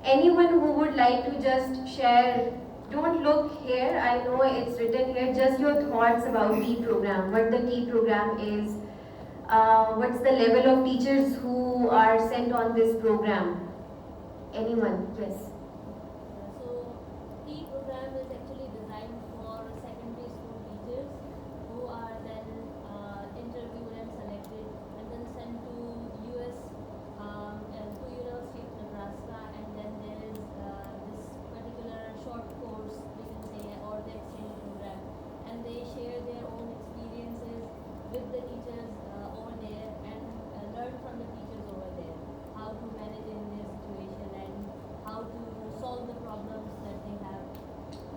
Anyone who would like to just share, don't look here, I know it's written here, just your thoughts about T program, what the T program is, what's the level of teachers who are sent on this program. Anyone? Yes. So, T program is actually designed for secondary school teachers who are then interviewed and selected and then sent to US, to University of Nebraska, and then there is this particular short course, we can say, or the exchange program, and they share their own experiences with the teachers over there and learn from the teachers over there how to manage in their situation and how to solve the problems that they have.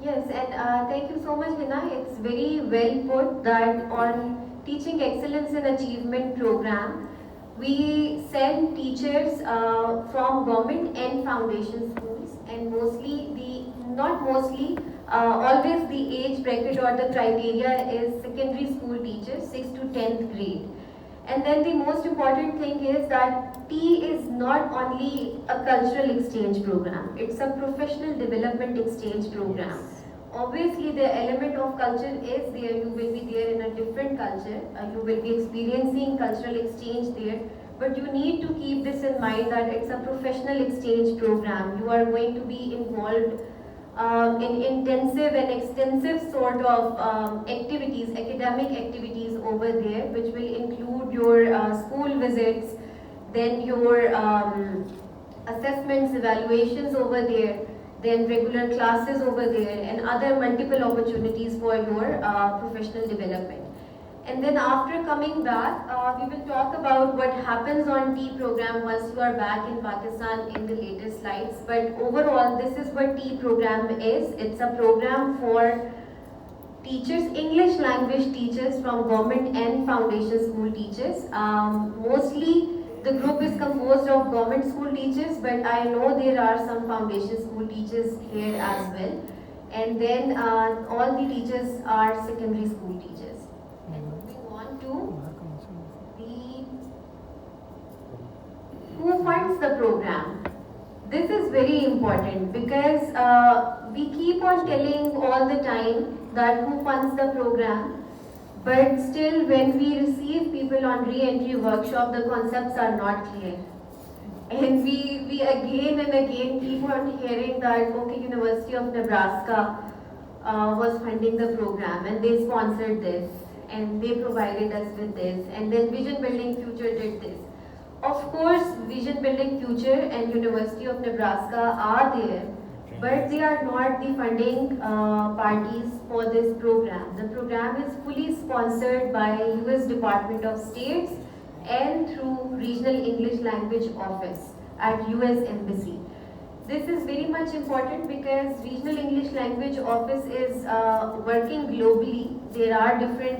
Yes, and thank you so much, Hina. It's very well put that on Teaching Excellence and Achievement program, we send teachers from government and foundation schools, and always the age bracket or the criteria is secondary school teachers, 6th to 10th grade. And then the most important thing is that T is not only a cultural exchange program, it's a professional development exchange program. Obviously, the element of culture is there. You will be there in a different culture. You will be experiencing cultural exchange there. But you need to keep this in mind that it's a professional exchange program. You are going to be involved in intensive and extensive sort of activities, academic activities over there, which will include your school visits, then your assessments, evaluations over there, then regular classes over there, and other multiple opportunities for your professional development. And then after coming back, we will talk about what happens on T program once you are back in Pakistan in the later slides. But overall, this is what T program is. It's a program for teachers, English language teachers from government and foundation school teachers. Mostly the group is composed of government school teachers, but I know there are some foundation school teachers here as well. And then all the teachers are secondary school teachers. Who funds the program? This is very important because we keep on telling all the time that who funds the program, but still when we receive people on re-entry workshop, the concepts are not clear. And we again and again keep on hearing that, okay, University of Nebraska was funding the program and they sponsored this and they provided us with this, and then Vision Building Future did this. Of course, Vision Building Future and University of Nebraska are there, but they are not the funding parties for this program. The program is fully sponsored by US Department of States and through Regional English Language Office at US Embassy. This is very much important because Regional English Language Office is working globally. There are different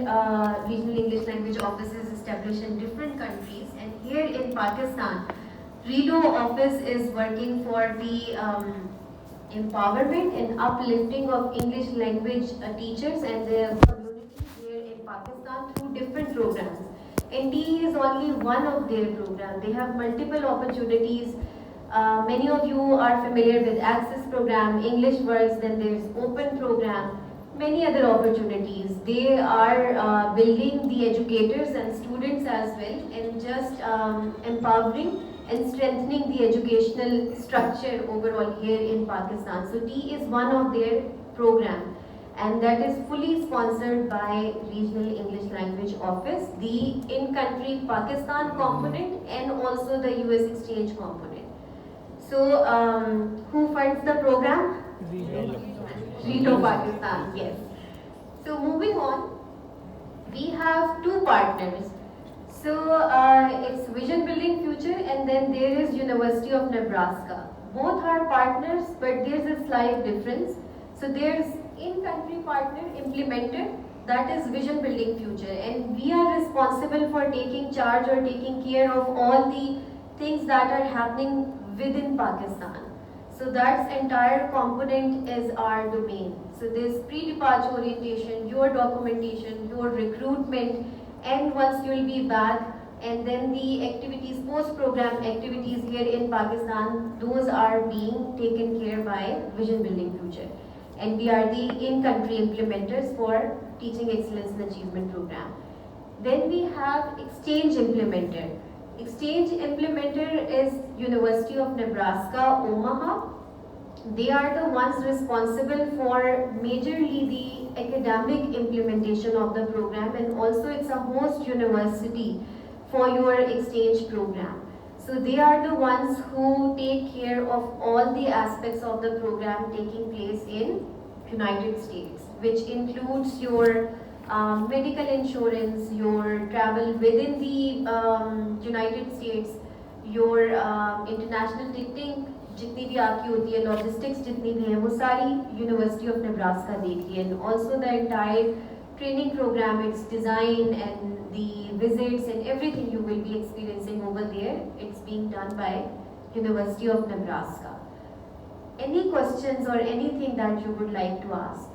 Regional English Language Offices established in different countries, and here in Pakistan, REDO office is working for the empowerment and uplifting of English language teachers and their community here in Pakistan through different programs. And T is only one of their programs. They have multiple opportunities. Many of you are familiar with Access program, English Works, then there's Open program, many other opportunities. They are building the educators and students as well, and just empowering and strengthening the educational structure overall here in Pakistan. So T is one of their program, and that is fully sponsored by Regional English Language Office, the in-country Pakistan component and also the US exchange component. So, who funds the program? REDO Pakistan, yes. So, moving on, we have two partners. So, it's Vision Building Future and then there is University of Nebraska. Both are partners, but there's a slight difference. So, there's in-country partner implementer, that is Vision Building Future, and we are responsible for taking charge or taking care of all the things that are happening within Pakistan. So that's entire component is our domain. So this pre-departure orientation, your documentation, your recruitment, and once you will be back, And then the activities, post-program activities here in Pakistan, those are being taken care by Vision Building Future. And we are the in-country implementers for Teaching Excellence and Achievement Program. Then we have Exchange Implementer. Exchange Implementer is University of Nebraska, Omaha. They are the ones responsible for majorly the academic implementation of the program, and also it's a host university for your exchange program. So they are the ones who take care of all the aspects of the program taking place in United States, which includes your medical insurance, your travel within the United States, your international ticketing, जितनी भी आपकी होती है, logistics जितनी भी है, वो सारी University of Nebraska देखती है, and also the entire training program, its design and the visits and everything you will be experiencing over there, it's being done by University of Nebraska. Any questions or anything that you would like to ask?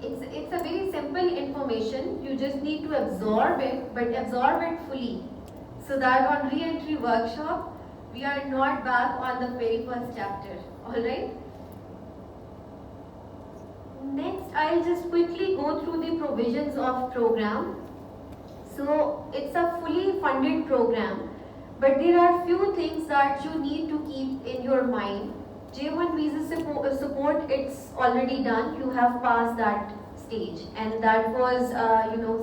It's a very simple information. You just need to absorb it, but absorb it fully, so that on re-entry workshop, we are not back on the very first chapter. Alright? Next, I'll just quickly go through the provisions of program. So, it's a fully funded program, but there are few things that you need to keep in your mind. J1 visa support, it's already done. You have passed that stage, and that was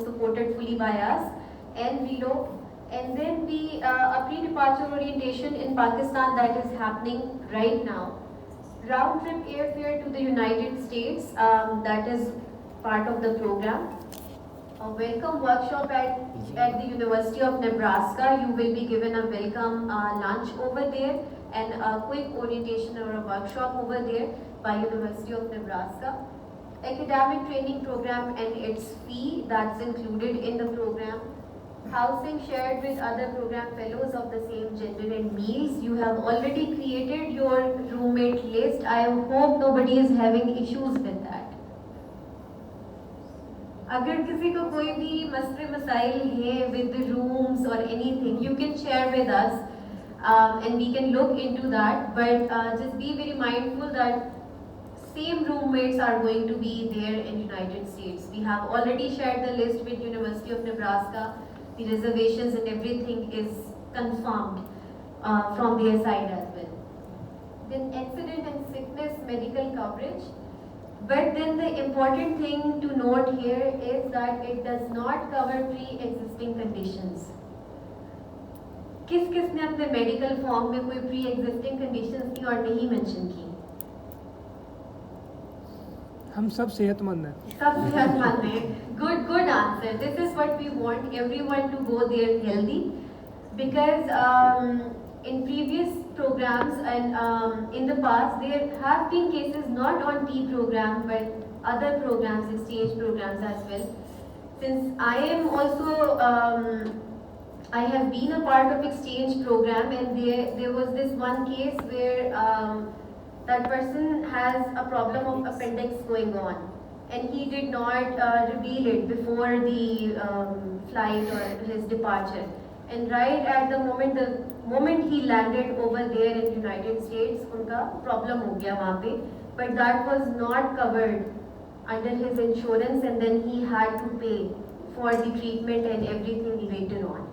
supported fully by us and VLO. And then a pre-departure orientation in Pakistan that is happening right now. Round trip airfare to the United States, that is part of the program. A welcome workshop at the University of Nebraska. You will be given a welcome lunch over there, and a quick orientation or a workshop over there by University of Nebraska. Academic training program and its fee, that's included in the program. Housing shared with other program fellows of the same gender, and meals. You have already created your roommate list. I hope nobody is having issues with that. अगर किसी को कोई भी मसले मसाइल है with the rooms or anything, you can share with us, and we can look into that. But just be very mindful that same roommates are going to be there in United States. We have already shared the list with University of Nebraska. The reservations and everything is confirmed from their side as well. Then accident and sickness medical coverage. But then the important thing to note here is that it does not cover pre-existing conditions. किस किसने अपने medical form में कोई pre existing conditions थी और नहीं mention की? हम सब सेहतमंद हैं. सब सेहतमंद हैं. Good answer. This is what we want everyone to go there healthy, because in previous programs and in the past there have been cases not on T program but other programs, exchange programs as well. Since I am also I have been a part of exchange program, and there was this one case where that person has a problem of appendix going on, and he did not reveal it before the flight or his departure. And right at the moment he landed over there in United States, उनका problem हो गया वहाँ पे, but that was not covered under his insurance, and then he had to pay for the treatment and everything later on.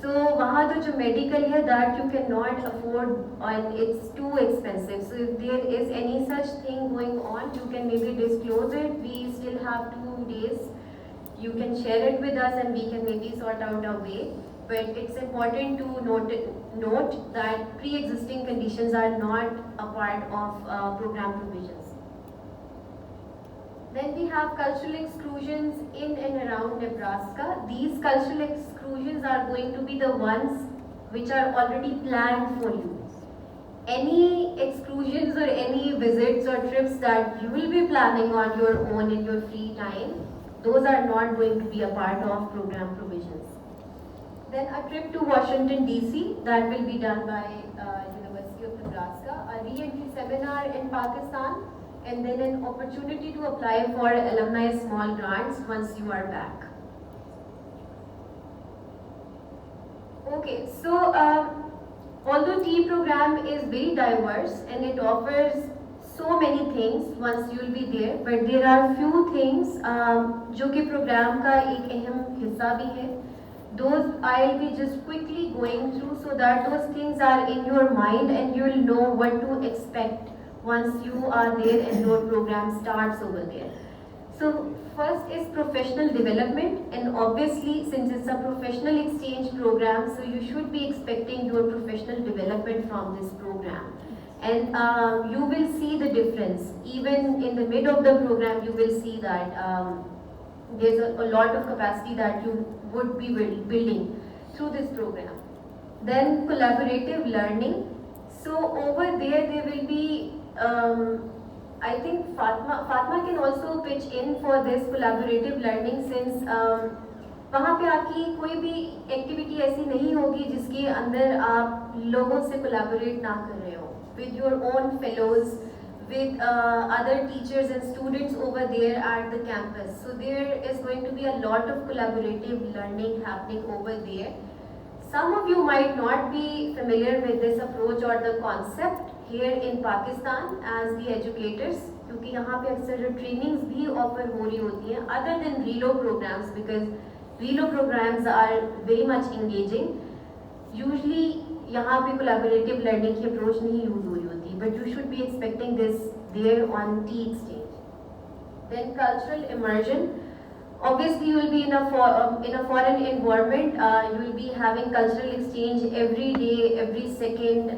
So वहाँ तो जो medical है that you cannot afford and it's too expensive. So if there is any such thing going on, you can maybe disclose it. We still have 2 days. You can share it with us and we can maybe sort out a way. But it's important to note that pre-existing conditions are not a part of program provisions. Then we have cultural exclusions in and around Nebraska. These cultural exclusions are going to be the ones which are already planned for you. Any exclusions or any visits or trips that you will be planning on your own in your free time, those are not going to be a part of program provisions. Then a trip to Washington DC, that will be done by University of Nebraska. A re-entry seminar in Pakistan, and then an opportunity to apply for alumni small grants once you are back. Okay, so although T program is very diverse and it offers so many things once you will be there, but there are few things जो कि program का एक अहम हिस्सा भी है. Those I'll be just quickly going through so that those things are in your mind and you will know what to expect once you are there and your program starts over there. So first is professional development, and obviously since it's a professional exchange program, so you should be expecting your professional development from this program. And you will see the difference. Even in the mid of the program, you will see that there's a lot of capacity that you would be building through this program. Then collaborative learning. So over there will be I think Fatma can also pitch in for this collaborative learning since वहाँ पे आपकी कोई भी activity ऐसी नहीं होगी जिसके अंदर आप लोगों से कोलैबोरेट ना कर रहे हो with your own fellows, with other teachers and students over there at the campus. So there is going to be a lot of collaborative learning happening over there. Some of you might not be familiar with this approach or the concept here in Pakistan as the educators, क्योंकि यहाँ पे अक्सर trainings भी offer हो रही होती हैं other than relo programs, because relo programs are very much engaging. Usually यहाँ पे collaborative learning की approach नहीं use हो रही होती, but you should be expecting this there on T exchange. Then cultural immersion. Obviously, you will be in a foreign environment. You will be having cultural exchange every day, every second,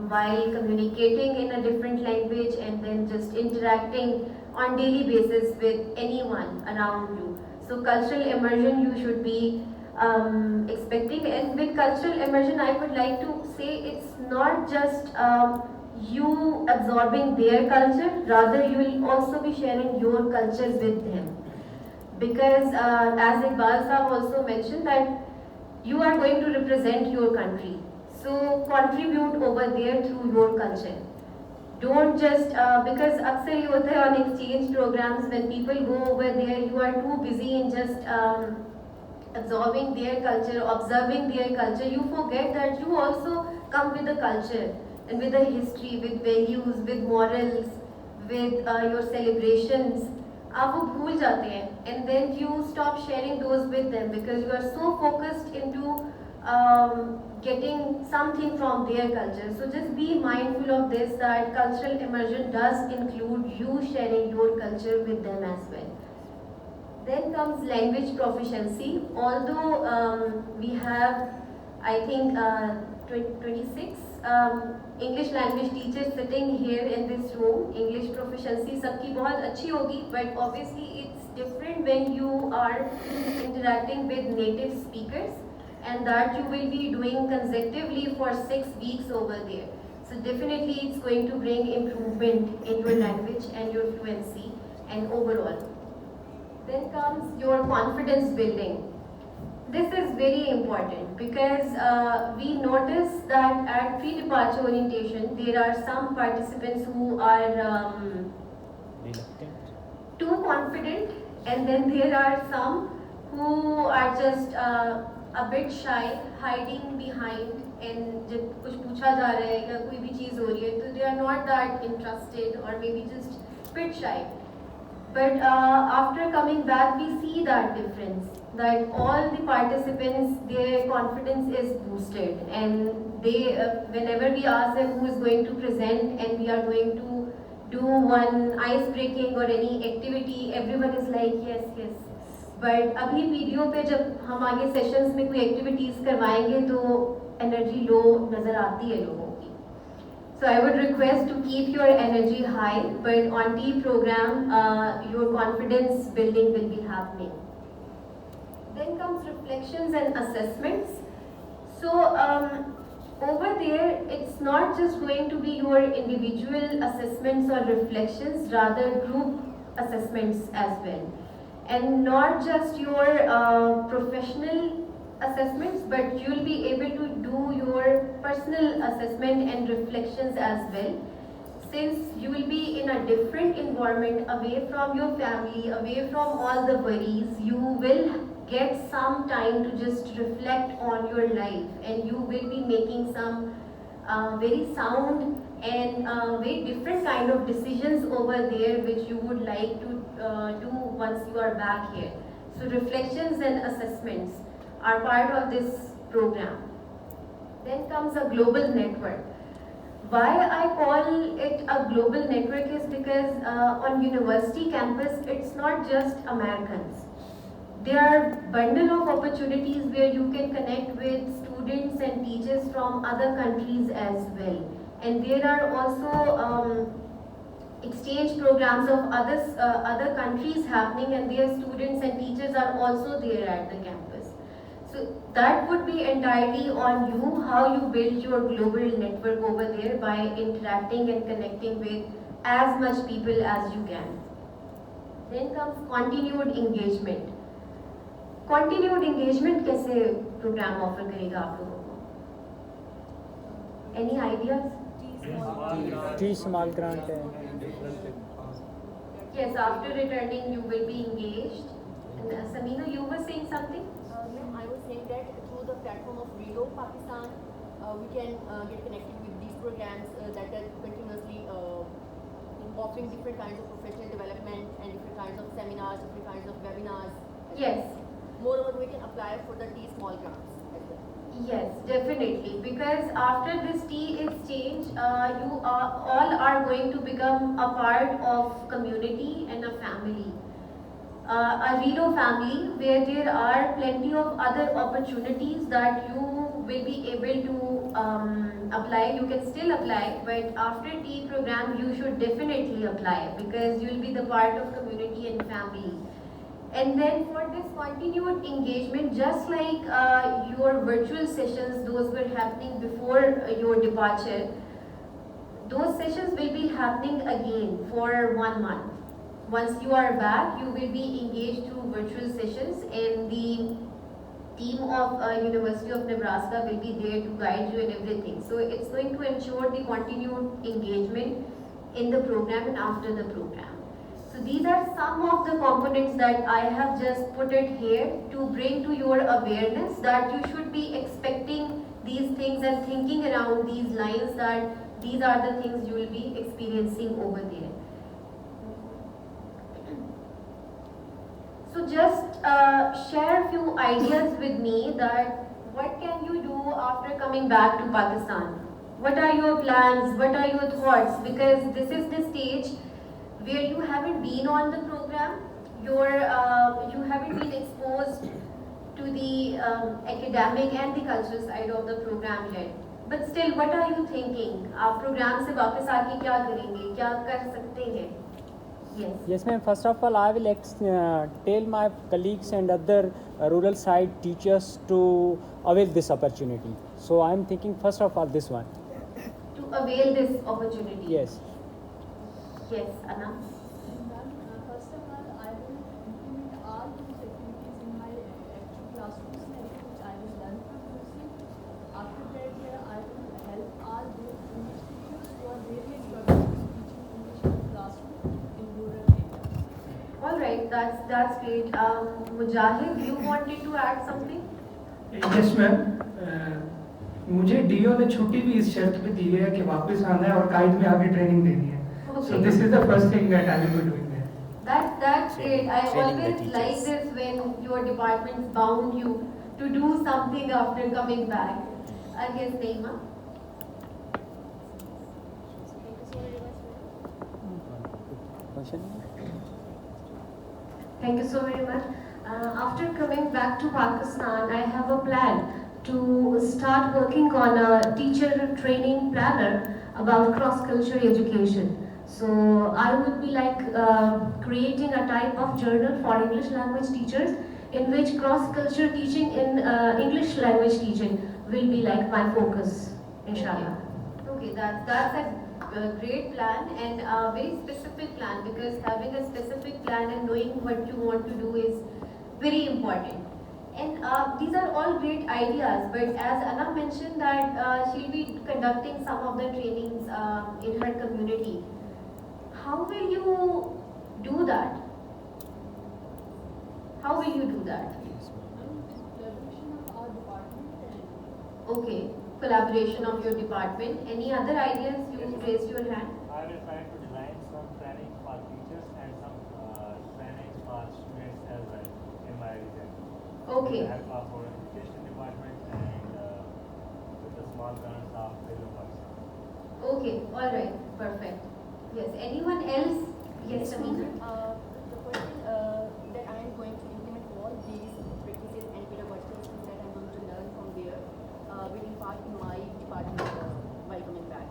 while communicating in a different language and then just interacting on daily basis with anyone around you. So cultural immersion you should be expecting. And with cultural immersion, I would like to say it's not just you absorbing their culture. Rather, you will also be sharing your culture with them. Because as Iqbal Saab also mentioned that you are going to represent your country. So contribute over there through your culture. Don't just, because अक्सर ये होता है on exchange programs when people go over there, you are too busy in just absorbing their culture, observing their culture. You forget that you also come with a culture and with a history, with values, with morals, with your celebrations. आप वो भूल जाते हैं and then you stop sharing those with them because you are so focused into getting something from their culture. So just be mindful of this, that cultural immersion does include you sharing your culture with them as well. Then comes language proficiency. Although we have, I think, 26 English language teachers sitting here in this room. English proficiency सबकी बहुत अच्छी होगी, but obviously it's different when you are interacting with native speakers, and that you will be doing consecutively for 6 weeks over there. So definitely it's going to bring improvement in your language and your fluency and overall. Then comes your confidence building. This is very important because we notice that at pre-departure orientation, there are some participants who are too confident, and then there are some who are just a bit shy, hiding behind, and जब कुछ पूछा जा रहा है या कोई भी चीज़ हो रही है, तो they are not that interested or maybe just bit shy. But after coming back, we see that difference, that all the participants, their confidence is boosted, and they, whenever we ask them who is going to present and we are going to do one ice breaking or any activity, everyone is like yes, yes. But अभी PDO पे जब हम आगे sessions में कोई activities करवाएंगे तो energy low नजर आती है लोगों की. So I would request to keep your energy high, but on T program, your confidence building will be happening. Then comes reflections and assessments. So over there, it's not just going to be your individual assessments or reflections, rather group assessments as well. And not just your professional assessments, but you'll be able to do your personal assessment and reflections as well. Since you will be in a different environment, away from your family, away from all the worries, you will get some time to just reflect on your life, and you will be making some very sound and very different kind of decisions over there which you would like to do once you are back here. So reflections and assessments are part of this program. Then comes a global network. Why I call it a global network is because on university campus it's not just Americans. There are bundle of opportunities where you can connect with students and teachers from other countries as well. And there are also exchange programs of other countries happening, and their students and teachers are also there at the campus. So that would be entirely on you how you build your global network over there by interacting and connecting with as much people as you can. Then comes continued engagement. Continued engagement कैसे program offer करेगा आप लोगों को? Any ideas? T small grant है. Yes, after returning you will be engaged. And Samina, you were saying something? Ma'am, I was saying that through the platform of PDO Pakistan, we can get connected with these programs that are continuously offering different kinds of professional development and different kinds of seminars, different kinds of webinars. Yes. Moreover, we can apply for the T small grants as well. Yes, definitely. Because after this T exchange, you all are going to become a part of community and a family. A Redo family where there are plenty of other opportunities that you will be able to apply. You can still apply, but after T program you should definitely apply because you will be the part of community and family. And then for this continued engagement, just like your virtual sessions, those were happening before your departure, those sessions will be happening again for 1 month. Once you are back, you will be engaged through virtual sessions, and the team of University of Nebraska will be there to guide you and everything. So it's going to ensure the continued engagement in the program and after the program. So these are some of the components that I have just put it here to bring to your awareness that you should be expecting these things and thinking around these lines that these are the things you will be experiencing over there. So just share a few ideas with me that what can you do after coming back to Pakistan? What are your plans? What are your thoughts? Because this is the stage where you haven't been on the program, you haven't been exposed to the academic and the cultural side of the program yet. But still, what are you thinking? आप program से वापस आके क्या करेंगे? क्या कर सकते हैं? Yes. Yes, ma'am. First of all, I will tell my colleagues and other rural side teachers to avail this opportunity. So I am thinking first of all this one. To avail this opportunity. Yes. Yes, Anna. First of all, I will implement all those activities in my actual classroom scenario, which I will learn from using. After that, I will help all those English teachers who are really struggling with teaching English in the classroom in rural areas. All right, that's great. Mujahid, you wanted to add something? Yes ma'am, मुझे do ने छुट्टी भी इस शर्त पे दी है कि वापस आना है और कायद में आगे ट्रेनिंग देनी है. So this is the first thing that I will be doing there. That's great. I Training the always like teachers. this when your departments bound you to do something after coming back. I guess Neema. Thank you so very much, ma'am. Question? Thank you so very much. After coming back to Pakistan, I have a plan to start working on a teacher training planner about cross-cultural education. So I would be like creating a type of journal for English language teachers in which cross-cultural teaching in English language teaching will be like my focus, inshallah. Okay, that's a great plan and a very specific plan, because having a specific plan and knowing what you want to do is very important. And these are all great ideas, but as Anna mentioned that she'll be conducting some of the trainings in her community. How will you do that? How will you do that? Okay, collaboration of your department. Any other ideas? You raised your hand. I will try to design some training for teachers and some training for students as well in my region. Okay. With the help of our education department and with the small grants of PDO Islamabad. Okay, all right, perfect. Yes, anyone else? Yes, Amina. The question that I am going to implement all these practices and pedagogical skills that I'm going to learn from there will impart in my department by coming back.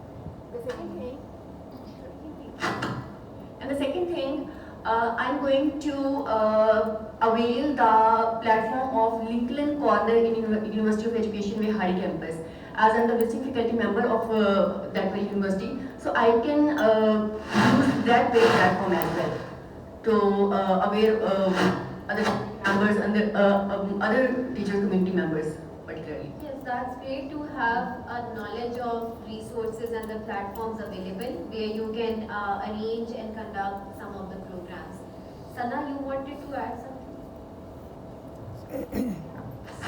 The second thing, I'm going to avail the platform of LinkedIn Corner in University of Education Vihari campus, as I'm the visiting faculty member of that very university. So I can use that very platform as well to aware other members and other teachers community members particularly. Yes, that's great to have a knowledge of resources and the platforms available where you can arrange and conduct some of the programs. Sana, you wanted to add something?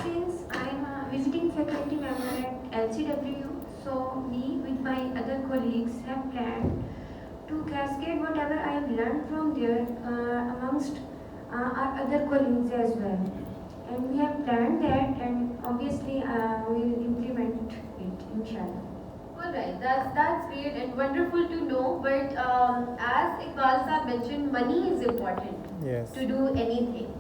Since I'm a visiting faculty member at LCW, so me with my other colleagues have planned to cascade whatever I have learned from there amongst our other colleagues as well. And we have planned that, and obviously we will implement it, inshallah. Alright, that's great and wonderful to know, but as Iqbal Sahab mentioned, money is important to do anything.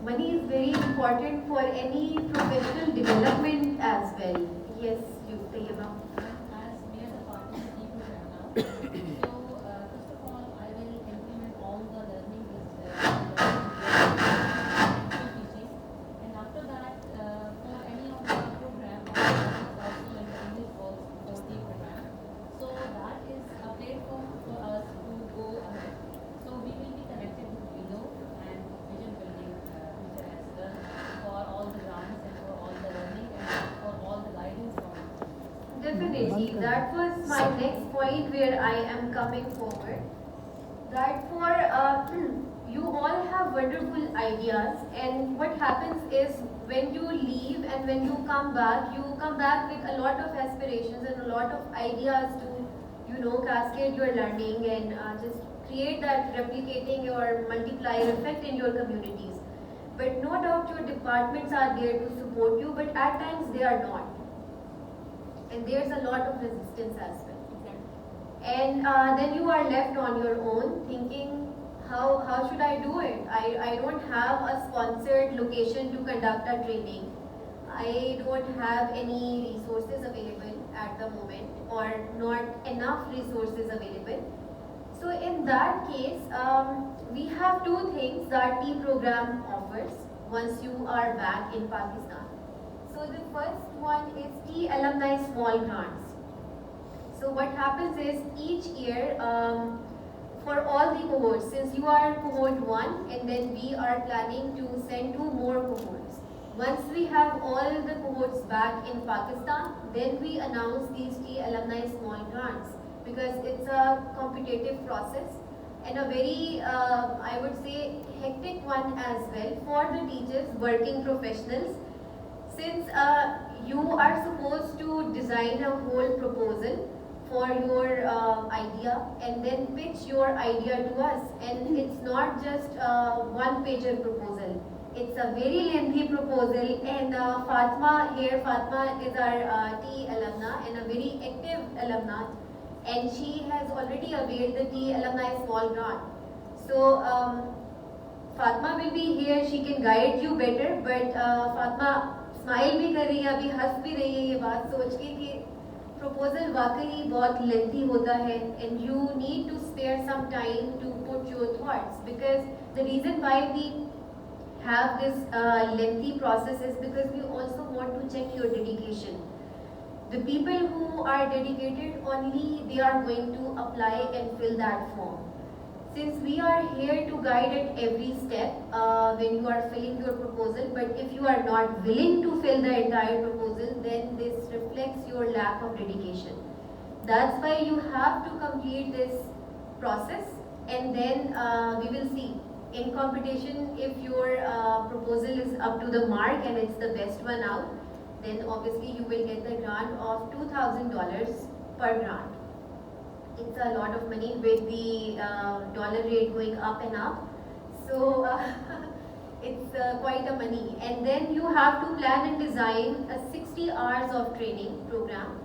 Money is very important for any professional development as well. Yes, you say about. As we are the partner of the program now, so first of all, I will implement all the learning teaching, and after that, for any of the program, also in the English course for the program, so that is a platform for us to go ahead. So we will be connected with PDO and vision building teacher as well for all the grants and for all the learning and for all the guidance from. Definitely, that was my next point where I am coming forward. That for you all have wonderful ideas, and what happens is when you leave and when you come back with a lot of aspirations and a lot of ideas to cascade your learning and just create that replicating or multiplier effect in your communities. But no doubt your departments are there to support you, but at times they are not. And there's a lot of resistance as well. And then you are left on your own thinking, how should I do it? I don't have a sponsored location to conduct a training. I don't have any resources available at the moment, or not enough resources available. So in that case, we have two things that T program offers once you are back in Pakistan. So the first one is T Alumni Small Grants. So what happens is each year, for all the cohorts, since you are cohort 1 and then we are planning to send 2 more cohorts. Once we have all the cohorts back in Pakistan, then we announce these T Alumni Small Grants, because it's a competitive process and a very, I would say, hectic one as well for the teachers, working professionals. Since you are supposed to design a whole proposal for your idea and then pitch your idea to us, and it's not just a one-pager proposal. It's a very lengthy proposal, and Fatma is our T alumna and a very active alumna, and she has already availed the T Alumni Small Grant. So Fatma will be here, she can guide you better, but Fatma smile भी कर रही है, अभी हंस भी रही है ये बात सोच के कि प्रपोजल वाकई बहुत लेंथी होता है, and you need to spare some time to put your thoughts, because the reason why we have this lengthy process is because we also want to check your dedication. The people who are dedicated, only they are going to apply and fill that form. Since we are here to guide at every step when you are filling your proposal, but if you are not willing to fill the entire proposal, then this reflects your lack of dedication. That's why you have to complete this process, and then we will see. In competition, if your proposal is up to the mark and it's the best one out, then obviously you will get the grant of $2,000 per grant. It's a lot of money with the dollar rate going up and up. So it's quite a money. And then you have to plan and design a 60 hours of training program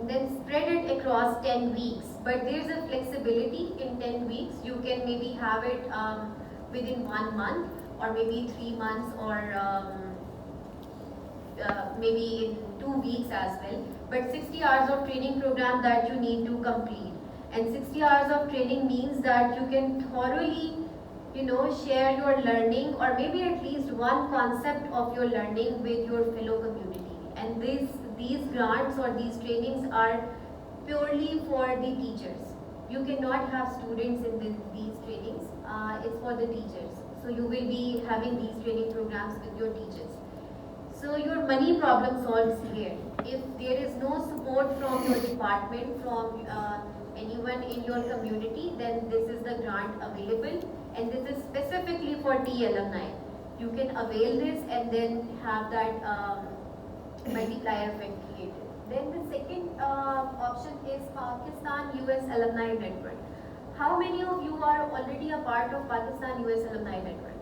and then spread it across 10 weeks. But there's a flexibility in 10 weeks. You can maybe have it within 1 month or maybe 3 months or maybe in 2 weeks as well. But 60 hours of training program that you need to complete. And 60 hours of training means that you can thoroughly, share your learning or maybe at least one concept of your learning with your fellow community. And these grants or these trainings are purely for the teachers. You cannot have students in these trainings. It's for the teachers. So you will be having these training programs with your teachers. So your money problem solves here. If there is no support from your department, from anyone in your community, then this is the grant available, and this is specifically for T alumni. You can avail this and then have that multiplier effect created. Then the second option is Pakistan-US Alumni Network. How many of you are already a part of Pakistan-US Alumni Network?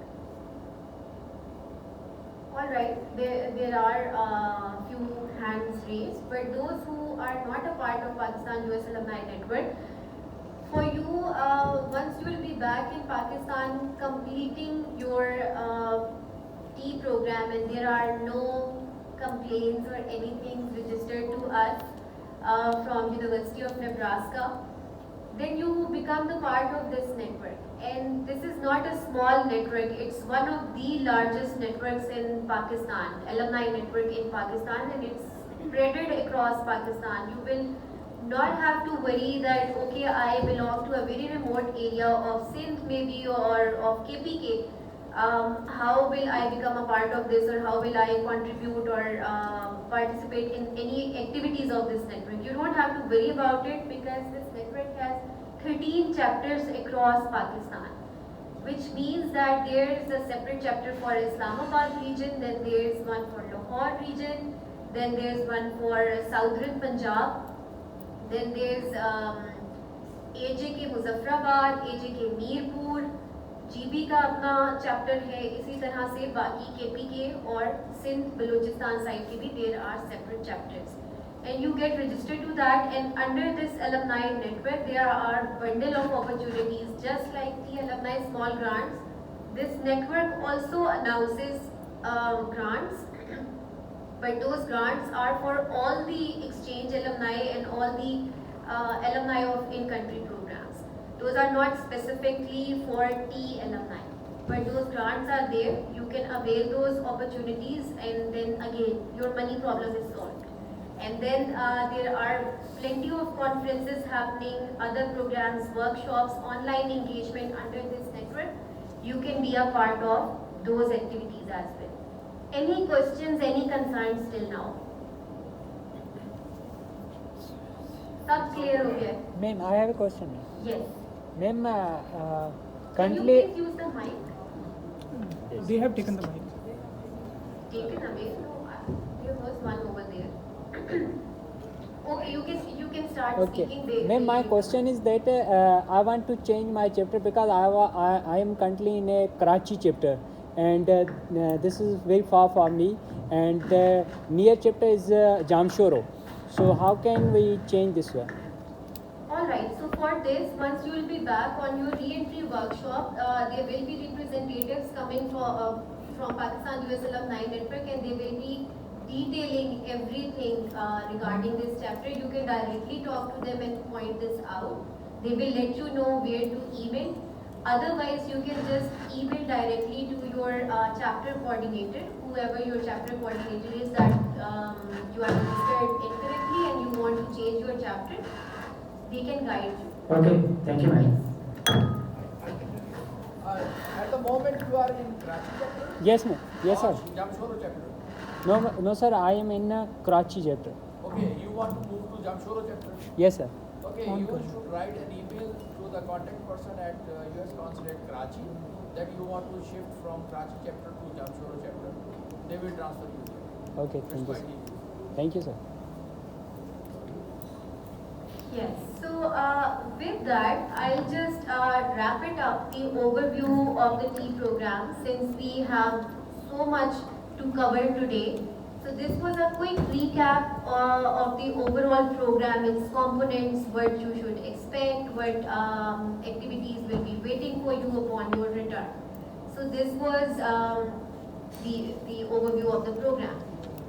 Alright, there are few hands raised, but those who are not a part of Pakistan-US Alumni Network, for you, once you will be back in Pakistan completing your T program and there are no complaints or anything registered to us from University of Nebraska, then you become the part of this network. And this is not a small network, it's one of the largest networks in Pakistan, alumni network in Pakistan, and it's spread across Pakistan. You will not have to worry that, okay, I belong to a very remote area of Sindh maybe or of KPK. How will I become a part of this, or how will I contribute or participate in any activities of this network? You don't have to worry about it because this network has 13 chapters across Pakistan, which means that there is a separate chapter for Islamabad region, then there is one for Lahore region, then there is one for Southern Punjab, then there is AJK Muzaffarabad, AJK Mirpur, GB का अपना chapter है, इसी तरह से बाकी KPK और Sindh Balochistan side के भी there are separate chapters, and you get registered to that. And under this alumni network there are bundle of opportunities, just like the alumni small grants. This network also announces grants, but those grants are for all the exchange alumni and all the alumni of in-country programs. Those are not specifically for T alumni, but those grants are there. You can avail those opportunities, and then again your money problem is solved. And then there are plenty of conferences happening, other programs, workshops, online engagement under this network. You can be a part of those activities as well. Any questions, any concerns till now? Sab clear ho gaya? Ma'am, I have a question. Yes. Ma'am, Can you currently, please use the mic? They have taken the mic. Taken away? No, there was one over there. Okay, you can start okay. speaking. Ma'am, my question is that I want to change my chapter because I am currently in a Karachi chapter, and this is very far from me, and the near chapter is Jamshoro. So how can we change this one? Alright, so for this, once you will be back on your re-entry workshop, there will be representatives coming from Pakistan US Alumni Network, and they will be detailing everything regarding this chapter. You can directly talk to them and point this out. They will let you know where to email. Otherwise, you can just email directly to your chapter coordinator, whoever your chapter coordinator is, that you are registered incorrectly and you want to change your chapter. They can guide you. Okay, thank you, ma'am. At the moment you are in Karachi chapter? Yes, ma'am. Yes, sir. Or Jamshoro chapter? No, sir. I am in Karachi chapter. Okay, you want to move to Jamshoro chapter? Yes, sir. Okay, you should write an email to the contact person at US Consulate Karachi that you want to shift from Karachi chapter to Jamshoro chapter. They will transfer you there. Okay, It's thank you, quite sir. easy. Thank you, sir. Yes, so with that, I'll just wrap it up the overview of the T program since we have so much to cover today. So this was a quick recap of the overall program, its components, what you should expect, what activities will be waiting for you upon your return. So this was the overview of the program.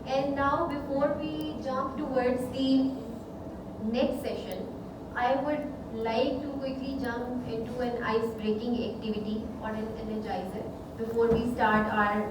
And now before we jump towards the next session, I would like to quickly jump into an ice-breaking activity or an energizer before we start our